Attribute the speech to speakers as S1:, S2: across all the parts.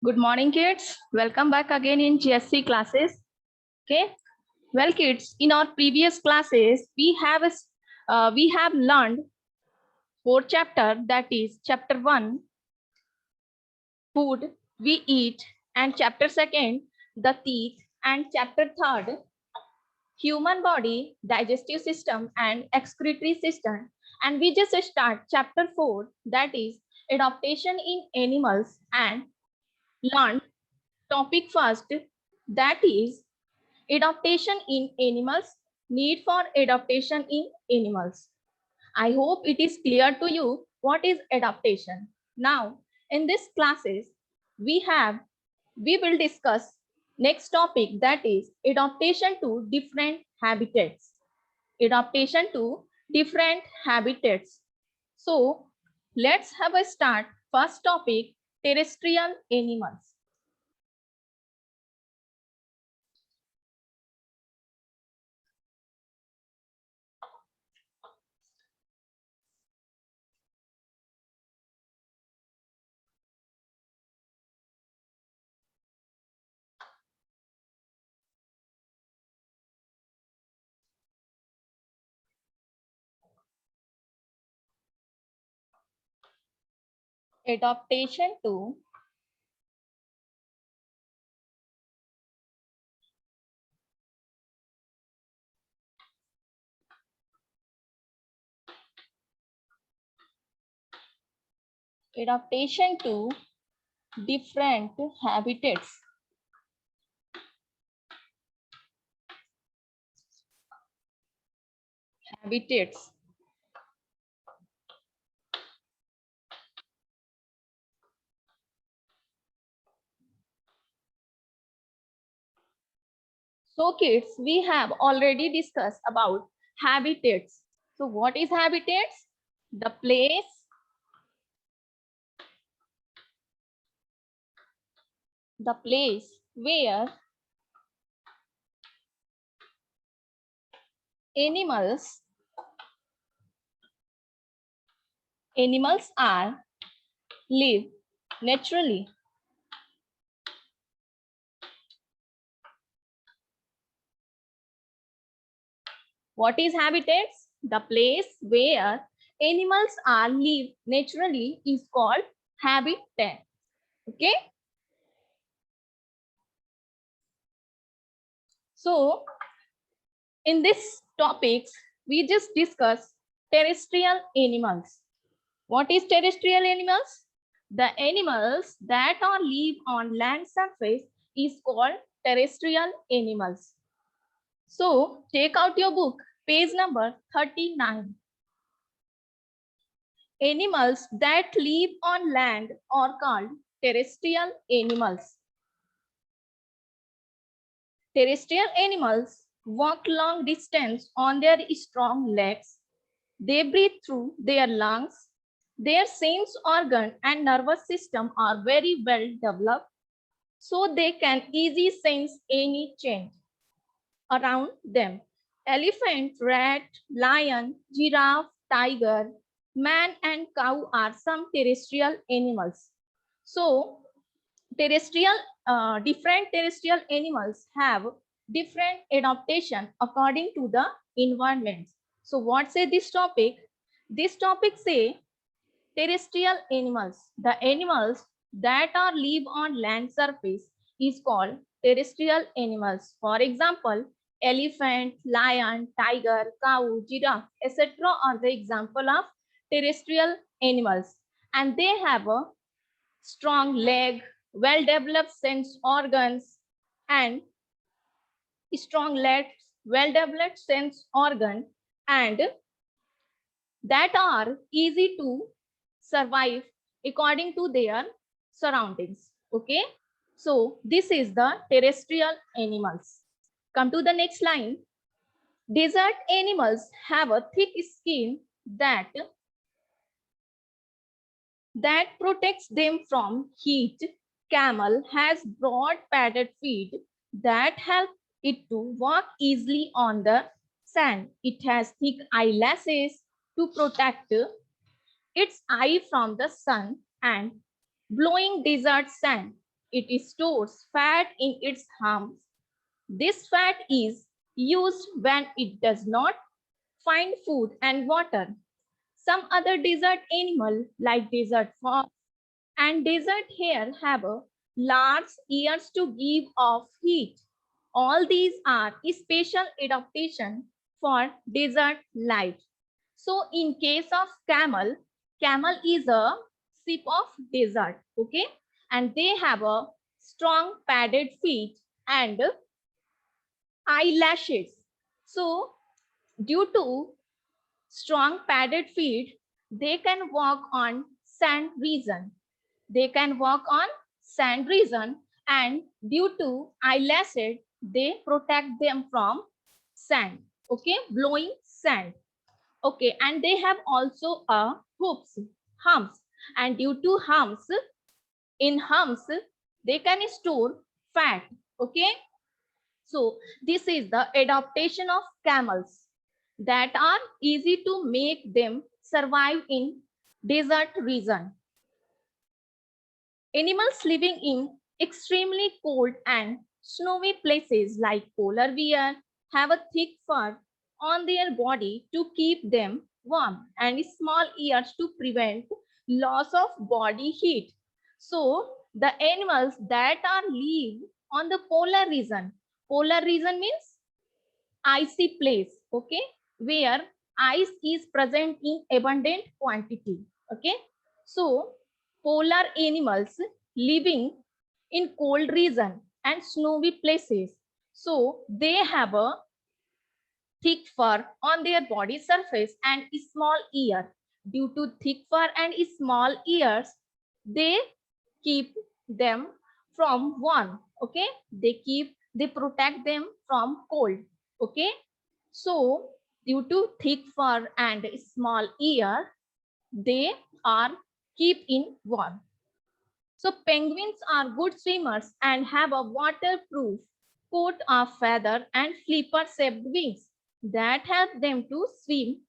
S1: Good morning, kids. Welcome back again in GSC classes. Okay. Well, kids, in our previous classes, we have learned 4 chapter. That is chapter 1, food we eat, and chapter 2, the teeth, and chapter 3, human body, digestive system, and excretory system. And we just start chapter 4, that is adaptation in animals, and learn topic first, that is adaptation in animals, need for adaptation in animals. I hope it is clear to you what is adaptation. Now, in this classes, we will discuss next topic, that is adaptation to different habitats. Adaptation to different habitats. So, let's have a start. First topic, terrestrial animals. Adaptation to different habitats. Habitats. So kids, we have already discussed about habitats. So what is habitats? The place where animals are live naturally. What is habitats? The place where animals are live naturally is called habitat. Okay. So in this topics, we just discuss terrestrial animals. What is terrestrial animals? The animals that are live on land surface is called terrestrial animals. So take out your book, page number 39. Animals that live on land are called terrestrial animals. Terrestrial animals walk long distance on their strong legs. They breathe through their lungs. Their sense organ and nervous system are very well developed, so they can easily sense any change around them. Elephant, rat, lion, giraffe, tiger, man and cow are some terrestrial animals. So different terrestrial animals have different adaptation according to the environment. So what say this topic? This topic say terrestrial animals. The animals that are live on land surface is called terrestrial animals. For example, elephant, lion, tiger, cow, giraffe, etc. are the example of terrestrial animals. And they have a strong leg, well-developed sense organs, and strong legs, well-developed sense organ, and that are easy to survive according to their surroundings. Okay, so this is the terrestrial animals. Come to the next line. Desert animals have a thick skin that protects them from heat. Camel has broad padded feet that help it to walk easily on the sand. It has thick eyelashes to protect its eye from the sun and blowing desert sand. It stores fat in its humps. This fat is used when it does not find food and water. Some other desert animal like desert fox and desert hare have a large ears to give off heat. All these are special adaptation for desert life. So in case of camel, camel is a sheep of desert, okay? And they have a strong padded feet and eyelashes. So due to strong padded feet, they can walk on sand region. They can walk on sand region, and due to eyelashes, they protect them from sand, okay, blowing sand. Okay, and they have also a humps, and due to humps, in humps, they can store fat, okay. So this is the adaptation of camels that are easy to make them survive in desert region. Animals living in extremely cold and snowy places like polar bear have a thick fur on their body to keep them warm and small ears to prevent loss of body heat. So the animals that are live on the polar region means icy place, okay, where ice is present in abundant quantity, okay. So polar animals living in cold region and snowy places, so they have a thick fur on their body surface and small ear. Due to thick fur and small ears, they keep them from warm, okay. They protect them from cold, okay. So due to thick fur and small ear, they are keep in warm. So penguins are good swimmers and have a waterproof coat of feather and flipper-shaped wings that help them to swim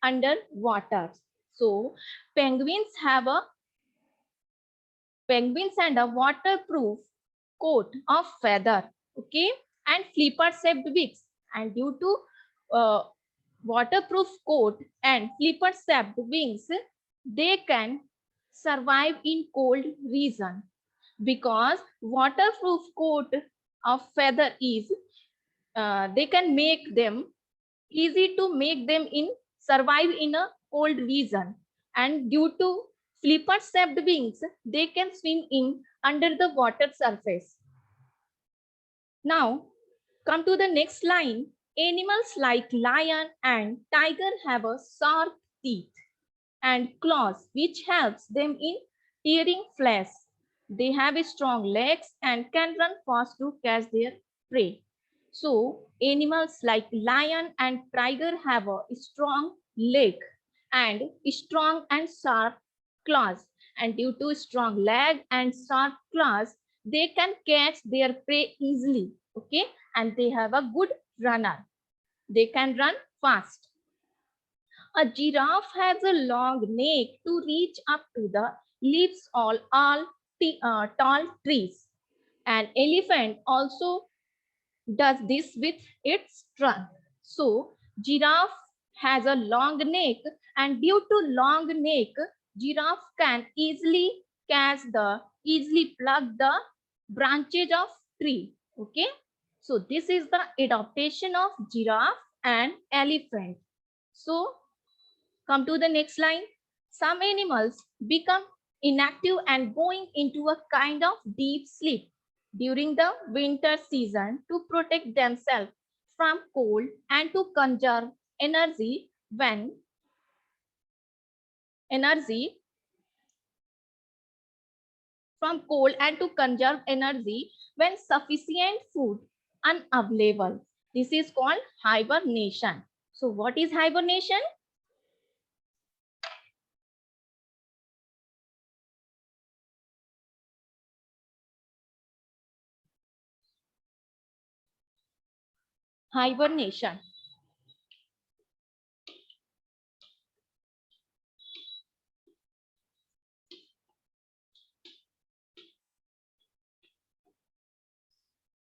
S1: underwater. So penguins and a waterproof coat of feather, okay, and flipper-shaped wings. And due to waterproof coat and flipper-shaped wings, they can survive in cold region because waterproof coat of feather is they can make them easy to make them in survive in a cold region, and due to flipper shaped wings they can swim in under the water surface. Now come to the next line. Animals like lion and tiger have a sharp teeth and claws which helps them in tearing flesh. They have strong legs and can run fast to catch their prey. So animals like lion and tiger have a strong leg and strong and sharp claws. And due to strong leg and sharp claws, they can catch their prey easily. Okay, and they have a good runner. They can run fast. A giraffe has a long neck to reach up to the leaves of all tall trees. An elephant also does this with its trunk. So, giraffe has a long neck, and due to long neck, giraffe can easily pluck the branches of tree. Okay. So, this is the adaptation of giraffe and elephant. So, come to the next line. Some animals become inactive and going into a kind of deep sleep during the winter season to protect themselves from cold and to conserve energy when energy from cold and to conserve energy when sufficient food unavailable. This is called hibernation. So what is hibernation? Hibernation.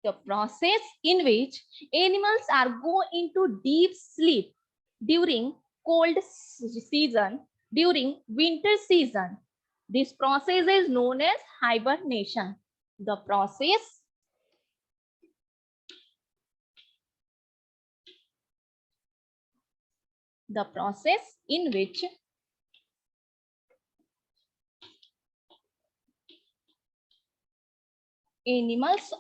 S1: The process in which animals are go into deep sleep during cold season, during winter season. This process is known as hibernation. The process in which animals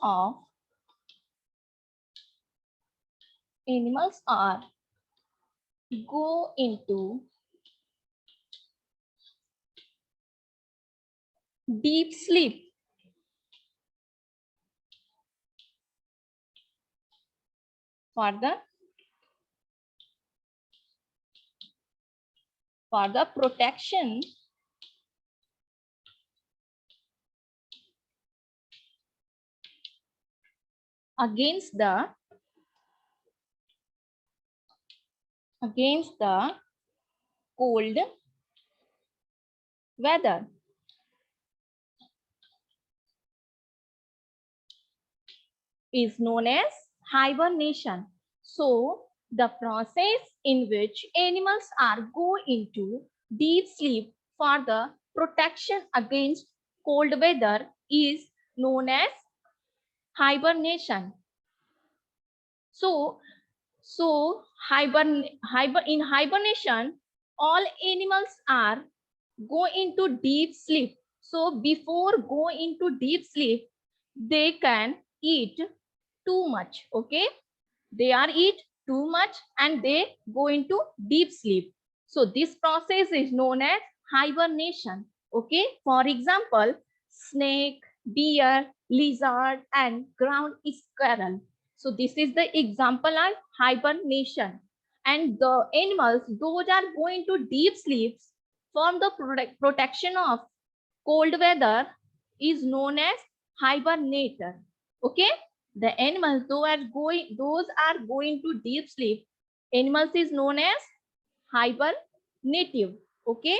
S1: are go into deep sleep for the protection against the cold weather. Is known as hibernation. So the process in which animals are go into deep sleep for the protection against cold weather is known as hibernation. So in hibernation, all animals are go into deep sleep. So before go into deep sleep, they can eat too much. Okay, they are eat too much and they go into deep sleep. So this process is known as hibernation. Okay, for example, snake, deer, lizard, and ground squirrel. So this is the example of hibernation. And the animals, those are going to deep sleeps from the protection of cold weather is known as hibernator. Okay, the animals those are going to deep sleep. Animals is known as hibernative. Okay,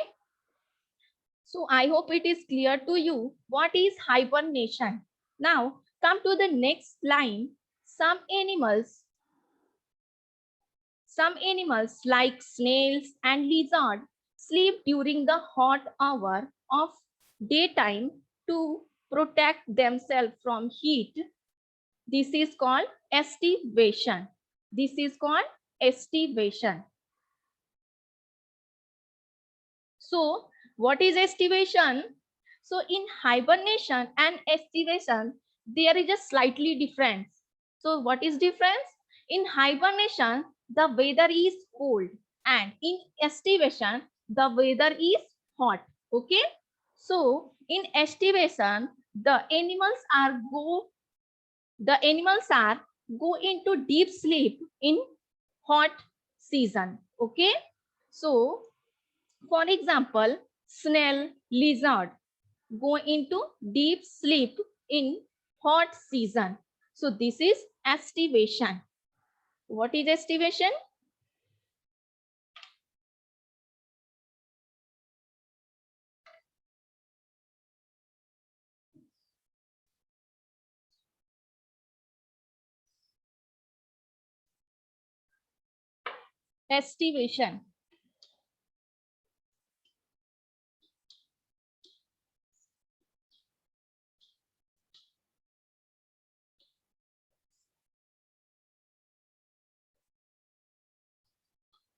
S1: so I hope it is clear to you what is hibernation. Now come to the next line. Some animals like snails and lizards sleep during the hot hour of daytime to protect themselves from heat. This is called estivation. This is called estivation. So what is estivation? So in hibernation and estivation, there is a slightly difference. So what is difference? In hibernation, the weather is cold, and in estivation, the weather is hot. Okay. So in estivation, the animals are go into deep sleep in hot season. Okay. So for example, snail, lizard go into deep sleep in hot season. So this is estivation. What is estivation? Estivation.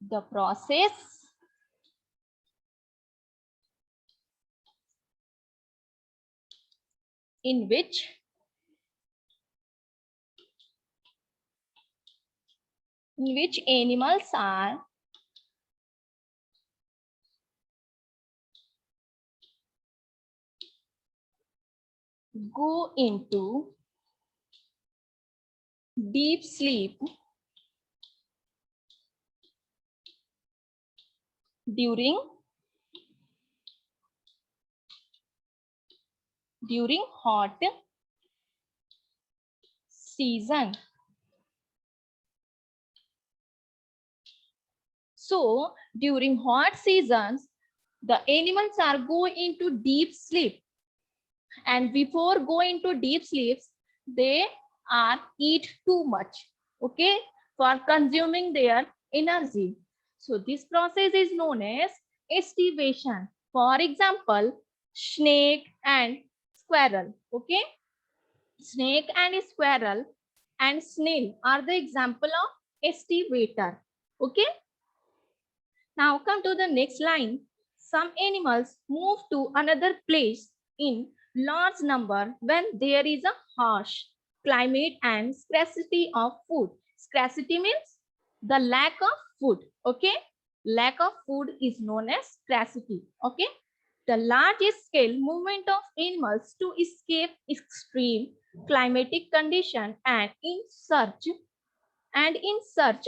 S1: The process in which animals are go into deep sleep during hot season. So during hot seasons, the animals are go into deep sleep, and before going to deep sleeps, they or eat too much, okay, for consuming their energy. So this process is known as estivation. For example, snake and squirrel, okay. Snake and squirrel and snail are the example of estivator, okay. Now come to the next line. Some animals move to another place in large number when there is a harsh climate and scarcity of food. Scarcity means the lack of food, okay? Lack of food is known as scarcity, okay? The large scale movement of animals to escape extreme climatic condition and in search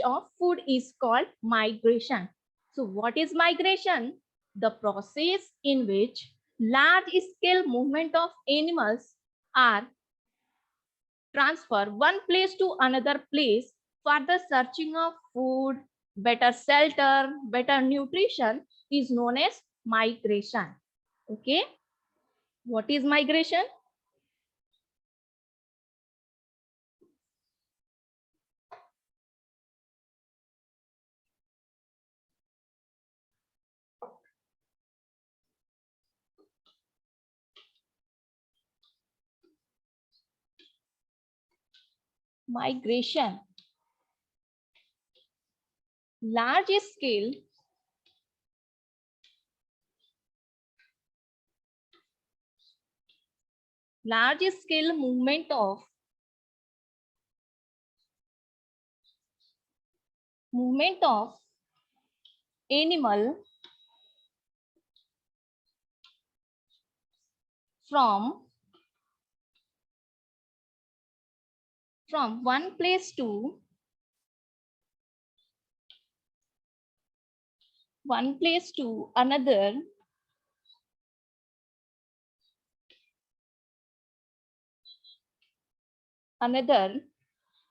S1: of food is called migration. So what is migration? The process in which large scale movement of animals are transferred one place to another place for the searching of food, better shelter, better nutrition is known as migration. Okay. What is migration? Migration. Large scale movement of animal from one place to another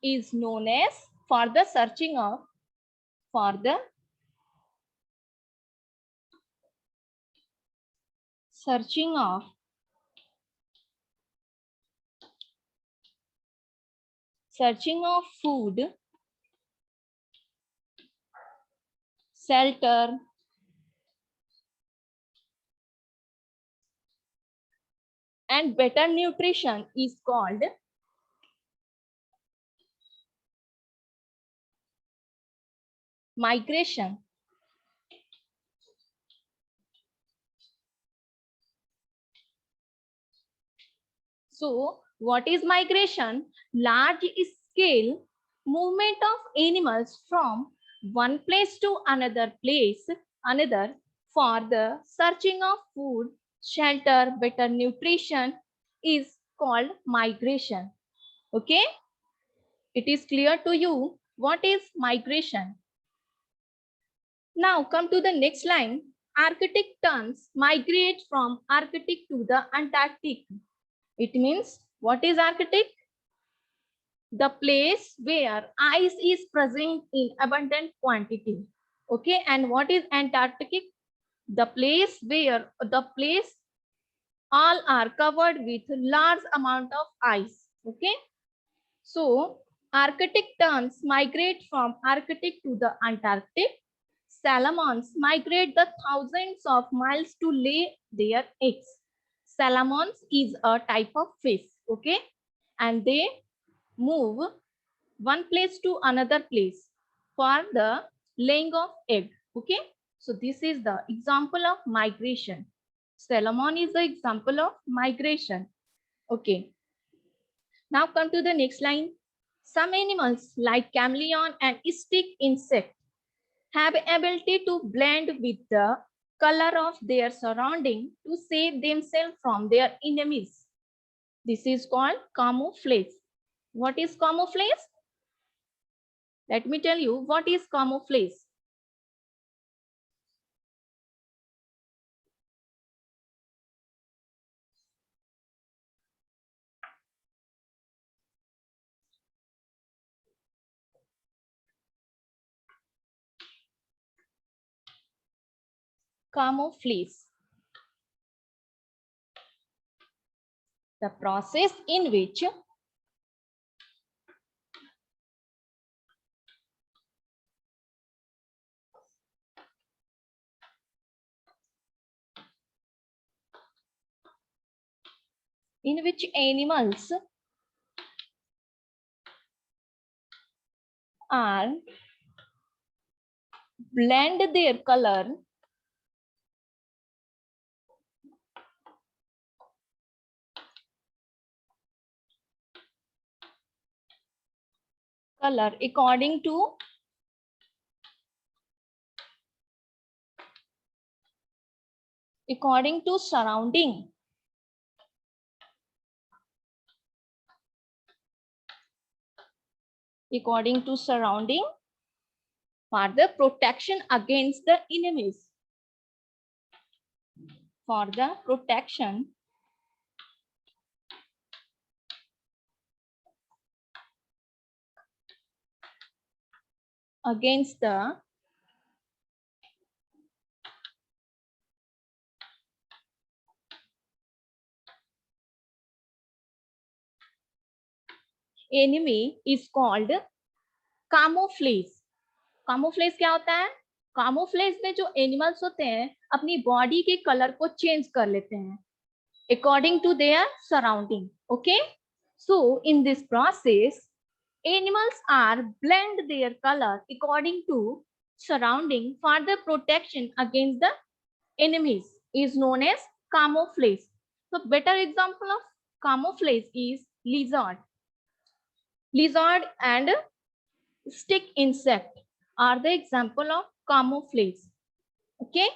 S1: is known as for the searching of food, shelter, and better nutrition is called migration. So what is migration? Large scale movement of animals from one place to another for the searching of food, shelter, better nutrition is called migration. Okay, it is clear to you what is migration. Now come to the next line. Arctic terns migrate from Arctic to the Antarctic. It means what is Arctic? The place where ice is present in abundant quantity. Okay, and what is Antarctic? The place where all are covered with large amount of ice. Okay, so Arctic terns migrate from Arctic to the Antarctic. Salamons migrate the thousands of miles to lay their eggs. Salamons is a type of fish, okay, and they move one place to another place for the laying of egg, okay. So this is the example of migration. Salmon is the example of migration, okay. Now come to the next line. Some animals like chameleon and stick insect have ability to blend with the color of their surrounding to save themselves from their enemies. This is called camouflage. What is camouflage? Let me tell you what is camouflage. Camouflage. The process in which in which animals are blend their color according to surrounding. According to surrounding for the protection against the enemies. For the protection against the enemy is called camouflage. camouflage क्या होता है? camouflage में जो animals होते हैं अपनी body के colour को चेंज कर लेते हैं according to their surrounding. Okay, so in this process animals are blend their color according to surrounding for the protection against the enemies is known as camouflage. So better example of camouflage is lizard. Lizard and stick insect are the example of camouflage. Okay,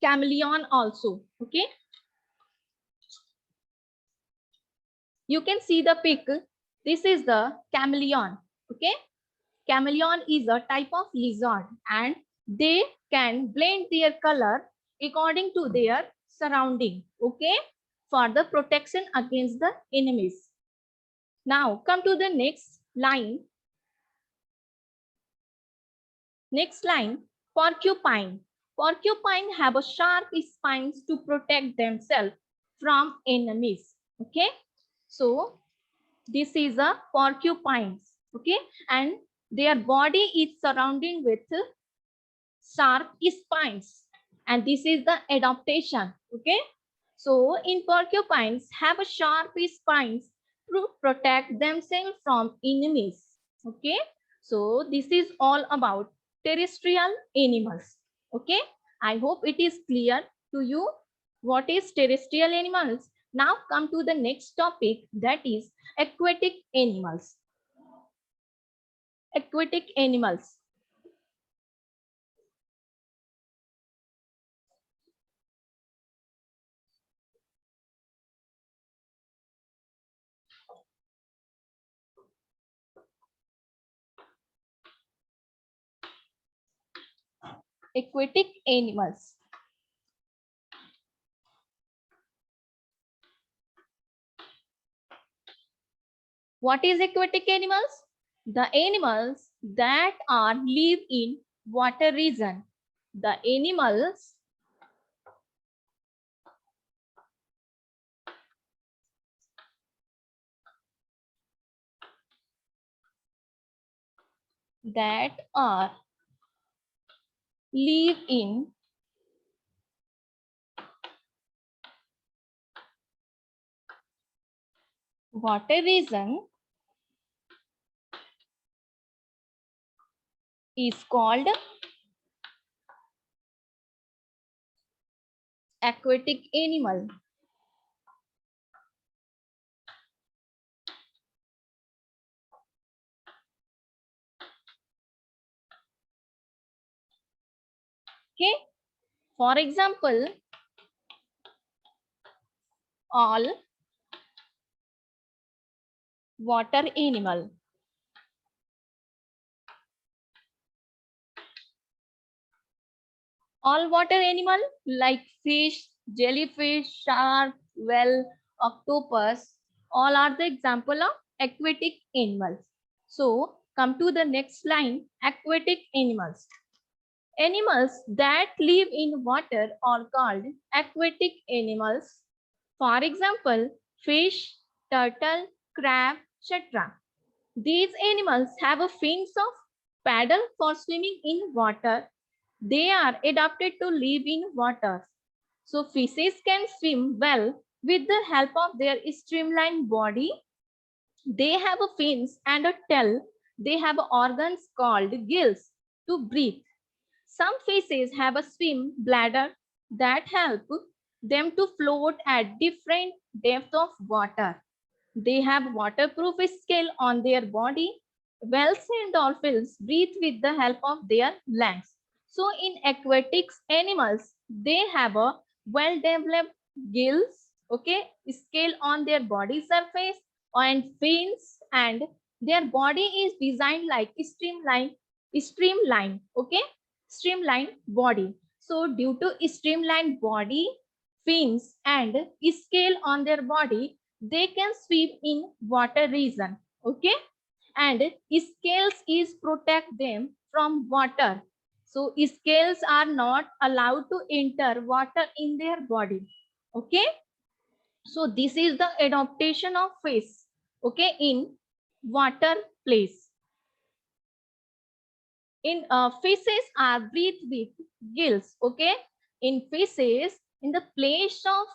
S1: chameleon also. Okay, you can see the pic. This is the chameleon. Okay, chameleon is a type of lizard and they can blend their color according to their surrounding. Okay, for the protection against the enemies. Now come to the next line. Next line, porcupine. Porcupine have a sharp spines to protect themselves from enemies. Okay, so this is a porcupine. Okay, and their body is surrounding with sharp spines, and this is the adaptation. Okay, so in porcupines have a sharp spines to protect themselves from enemies. Okay, so this is all about terrestrial animals. Okay, I hope it is clear to you what is terrestrial animals. Now come to the next topic, that is aquatic animals. Aquatic animals. Aquatic animals. What is aquatic animals? The animals that are live in water region. The animals that are live in water region is called aquatic animal. Okay, for example, all water animal. All water animal like fish, jellyfish, shark, whale, octopus, all are the example of aquatic animals. So come to the next line, aquatic animals. Animals that live in water are called aquatic animals. For example, fish, turtle, crab, etc. These animals have a fins of paddle for swimming in water. They are adapted to live in water. So fishes can swim well With the help of their streamlined body, they have a fins and a tail. They have organs called gills to breathe. Some fishes have a swim bladder that help them to float at different depths of water. They have waterproof scale on their body. Whales and dolphins breathe with the help of their lungs. So in aquatic animals, they have a well-developed gills, okay, scale on their body surface and fins, and their body is designed like streamline, okay, streamlined body. So due to streamlined body, fins and scale on their body, they can swim in water region, okay, and scales is protect them from water. So scales are not allowed to enter water in their body, okay. So this is the adaptation of fish, okay, in water place. In fishes are breathed with gills, okay. In fishes, in the place of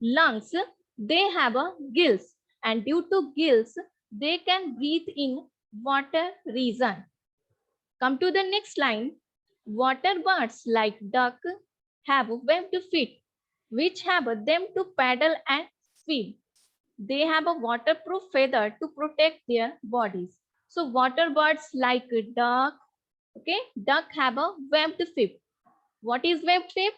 S1: lungs, they have a gills, and due to gills, they can breathe in water region. Come to the next line. Water birds like duck have webbed feet, which have them to paddle and swim. They have a waterproof feather to protect their bodies. So water birds like duck, okay, duck have a webbed feet. What is webbed feet?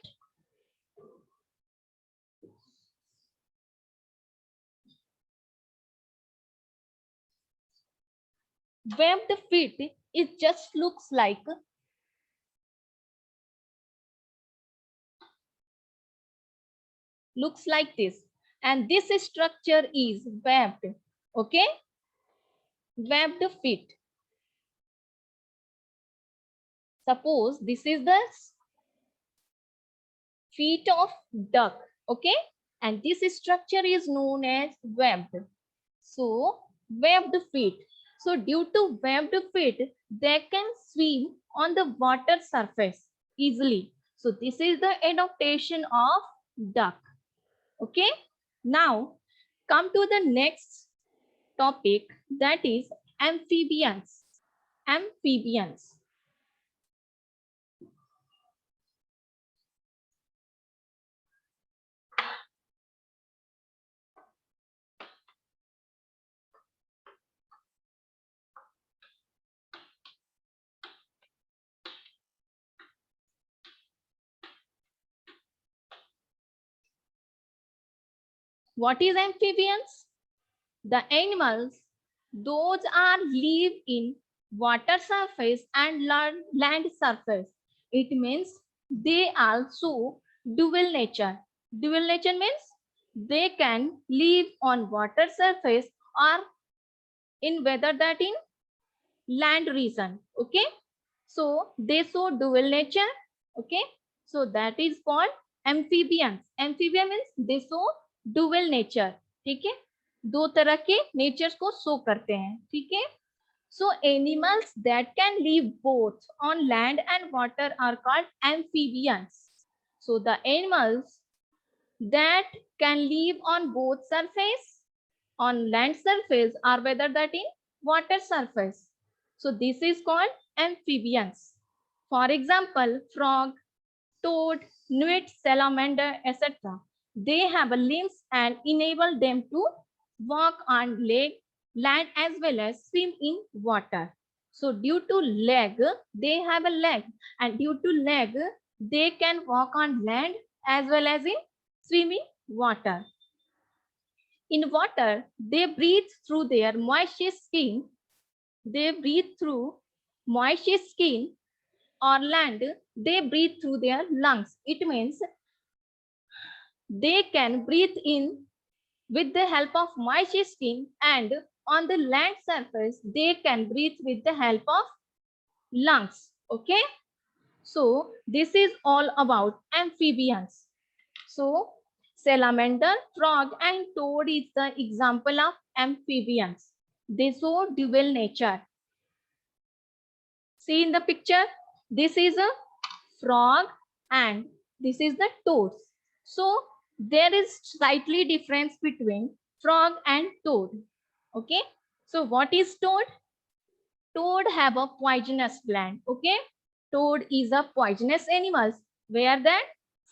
S1: Webbed feet, it just looks like this, and this structure is webbed, okay, webbed feet. Suppose this is the feet of duck, okay, and this structure is known as webbed. So webbed feet. So due to webbed feet, they can swim on the water surface easily. So this is the adaptation of duck, okay. Now come to the next topic, that is amphibians. Amphibians. What is amphibians? The animals, those are live in water surface and land surface. It means they also dual nature. Dual nature means they can live on water surface or in whether that in land region, okay. So they show dual nature, okay. So that is called amphibians. Amphibian means they show dual nature, ठीक है, दो तरह के natures को show करते हैं, ठीक है. So animals that can live both on land and water are called amphibians. So the animals that can live on both surface, on land surface, or whether that in water surface. So this is called amphibians. For example, frog, toad, newt, salamander, etc. They have limbs and enable them to walk on land as well as swim in water. So due to leg, they have a leg, and due to leg, they can walk on land as well as in swimming water. In water, they breathe through their moist skin. They breathe through moist skin. Or land, they breathe through their lungs. It means they can breathe in with the help of moist skin, and on the land surface, they can breathe with the help of lungs. Okay. So this is all about amphibians. So salamander, frog, and toad is the example of amphibians. They show dual nature. See in the picture, this is a frog and this is the toad. So there is slightly difference between frog and toad. Okay, so what is toad? Toad have a poisonous gland. Okay, toad is a poisonous animal, where that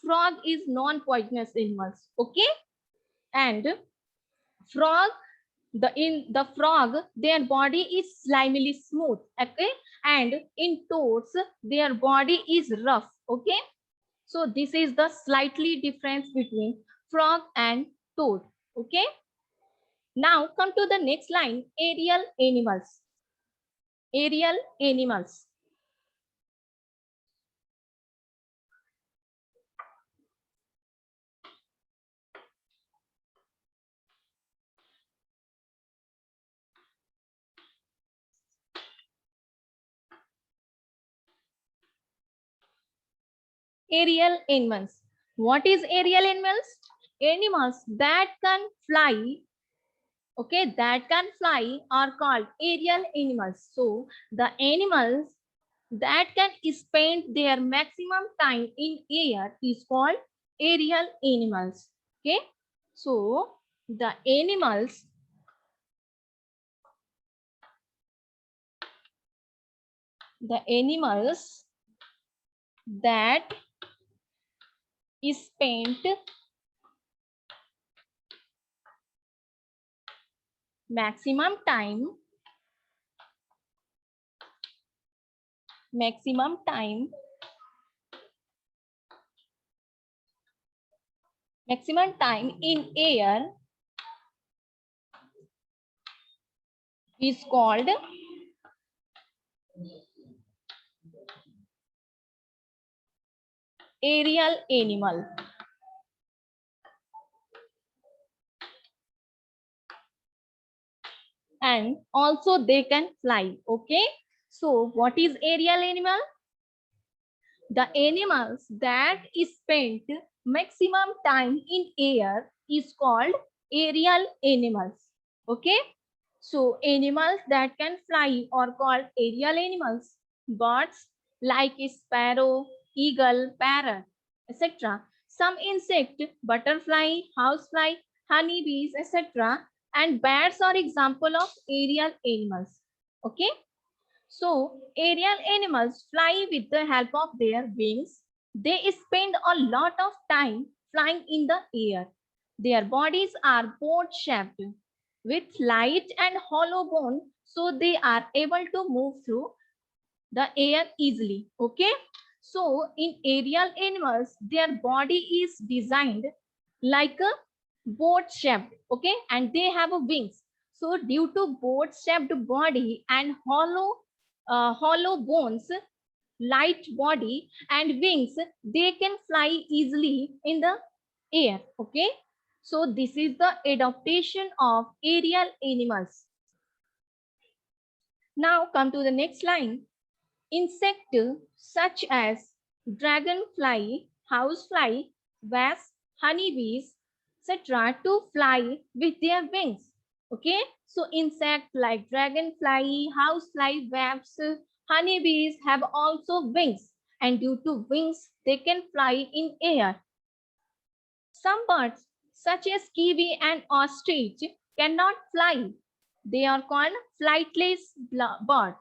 S1: frog is non-poisonous animals. Okay, and frog, in the frog, their body is slimily smooth. Okay, and in toads their body is rough. Okay, so this is the slightly difference between frog and toad. Okay, now come to the next line, aerial animals. Aerial animals. Aerial animals. What is aerial animals? Animals that can fly. Okay, that can fly are called aerial animals. So the animals that can spend their maximum time in air is called aerial animals. Okay, so the animals that spend maximum time maximum time maximum time in air is called aerial animal. And also they can fly. Okay, so what is aerial animal? The animals that spend maximum time in air is called aerial animals. Okay, so animals that can fly are called aerial animals. Birds like sparrow, eagle, parrot, etc. Some insect, butterfly, housefly, honeybees, etc. And bats are example of aerial animals. Okay, so aerial animals fly with the help of their wings. They spend a lot of time flying in the air. Their bodies are boat-shaped with light and hollow bone, so they are able to move through the air easily. Okay, so in aerial animals, their body is designed like a boat shaped. Okay, and they have a wings. So due to boat shaped body and hollow bones, light body and wings, they can fly easily in the air. Okay, so this is the adaptation of aerial animals. Now come to the next line. Insects such as dragonfly, housefly, wasps, honeybees, etc. to fly with their wings. Okay, so insects like dragonfly, housefly, wasps, honeybees have also wings, and due to wings, they can fly in air. Some birds, such as kiwi and ostrich, cannot fly. They are called flightless bird.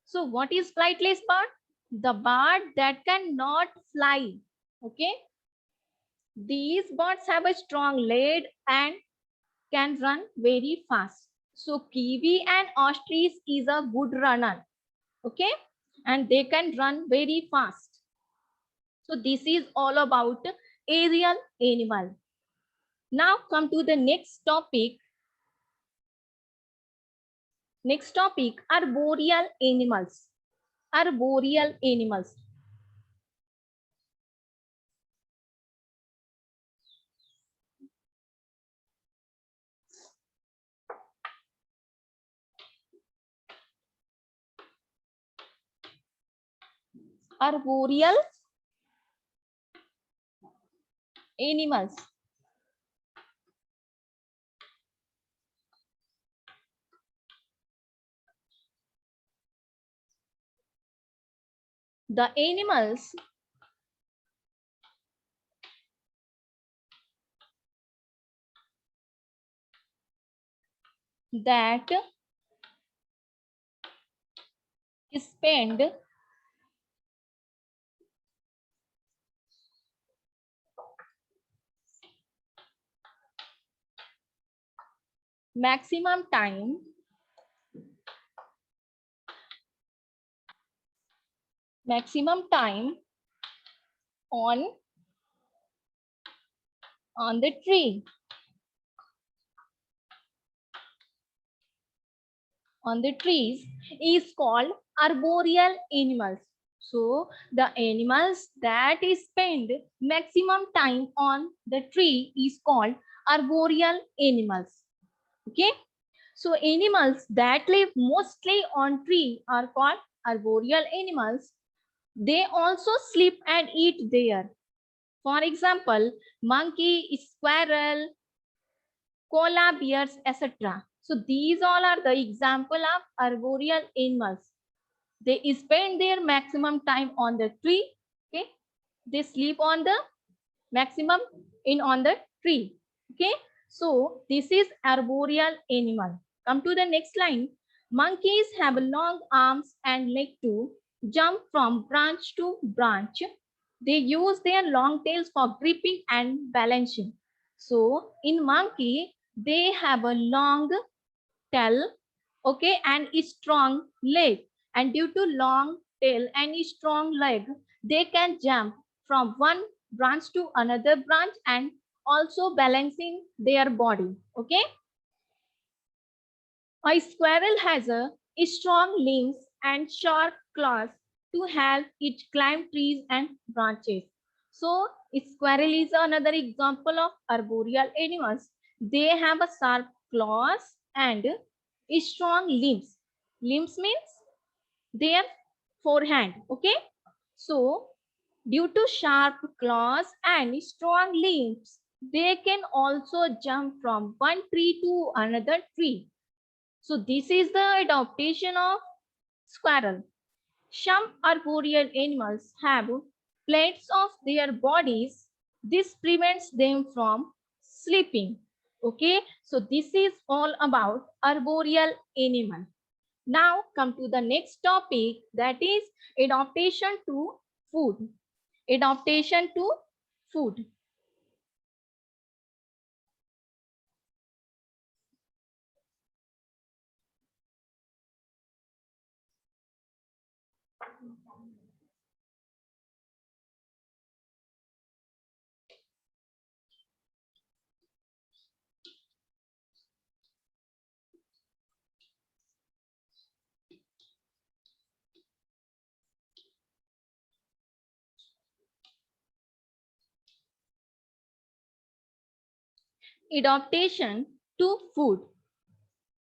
S1: So what is flightless bird? The bird that cannot fly. Okay. These birds have a strong leg and can run very fast. So kiwi and ostrich is a good runner. Okay. And they can run very fast. So this is all about aerial animal. Now come to the next topic. Next topic, arboreal animals. Arboreal animals. Arboreal animals. The animals that spend maximum time on the tree, on the trees is called arboreal animals. So the animals that spend maximum time on the tree is called arboreal animals. Okay, so animals that live mostly on tree are called arboreal animals. They also sleep and eat there. For example, monkey, squirrel, koala bears, etc. So these all are the example of arboreal animals. They spend their maximum time on the tree. Okay, they sleep on the maximum in on the tree. Okay, so this is arboreal animal. Come to the next line. Monkeys have long arms and leg to jump from branch to branch. They use their long tails for gripping and balancing. So in monkey, they have a long tail, okay, and a strong leg. And due to long tail and a strong leg, they can jump from one branch to another branch and also balancing their body. Okay. A squirrel has a strong limbs and sharp claws to help it climb trees and branches. So, squirrel is another example of arboreal animals. They have a sharp claws and strong limbs. Limbs means their forehand. Okay. So, due to sharp claws and strong limbs, they can also jump from one tree to another tree. So this is the adaptation of squirrel. Some arboreal animals have plates of their bodies. This prevents them from sleeping. Okay, so this is all about arboreal animal. Now come to the next topic, that is adaptation to food. Adaptation to food. Adaptation to food.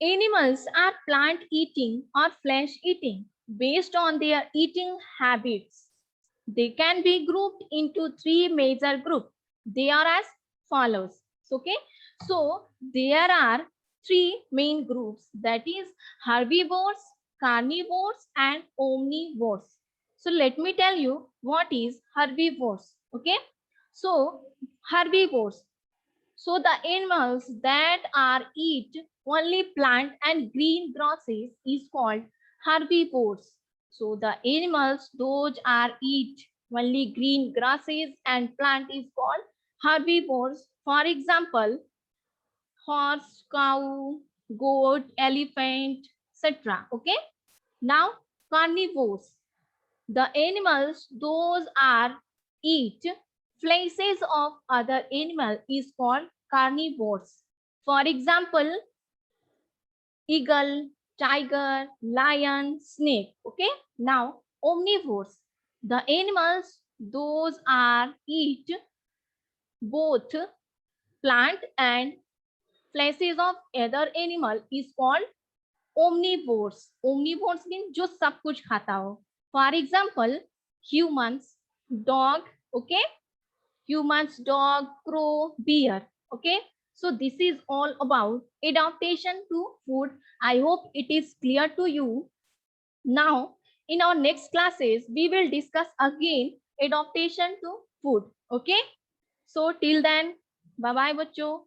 S1: Animals are plant eating or flesh eating based on their eating habits. They can be grouped into three major groups. They are as follows. Okay, so there are three main groups, that is herbivores, carnivores, and omnivores. So let me tell you what is herbivores. Okay, so herbivores, so the animals that are eat only plant and green grasses is called herbivores. So the animals those are eat only green grasses and plant is called herbivores. For example, horse, cow, goat, elephant, etc. Okay. Now carnivores. The animals those are eat fleshes of other animal is called carnivores. For example, eagle, tiger, lion, snake. Okay. Now omnivores. The animals those are eat both plant and fleshes of other animal is called omnivores. Omnivores means जो सब कुछ खाता हो. For example, humans, dog, okay, humans, dog, crow, bear, okay. So this is all about adaptation to food. I hope it is clear to you. Now, in our next classes, we will discuss again adaptation to food, okay. So till then, bye bye बच्चों.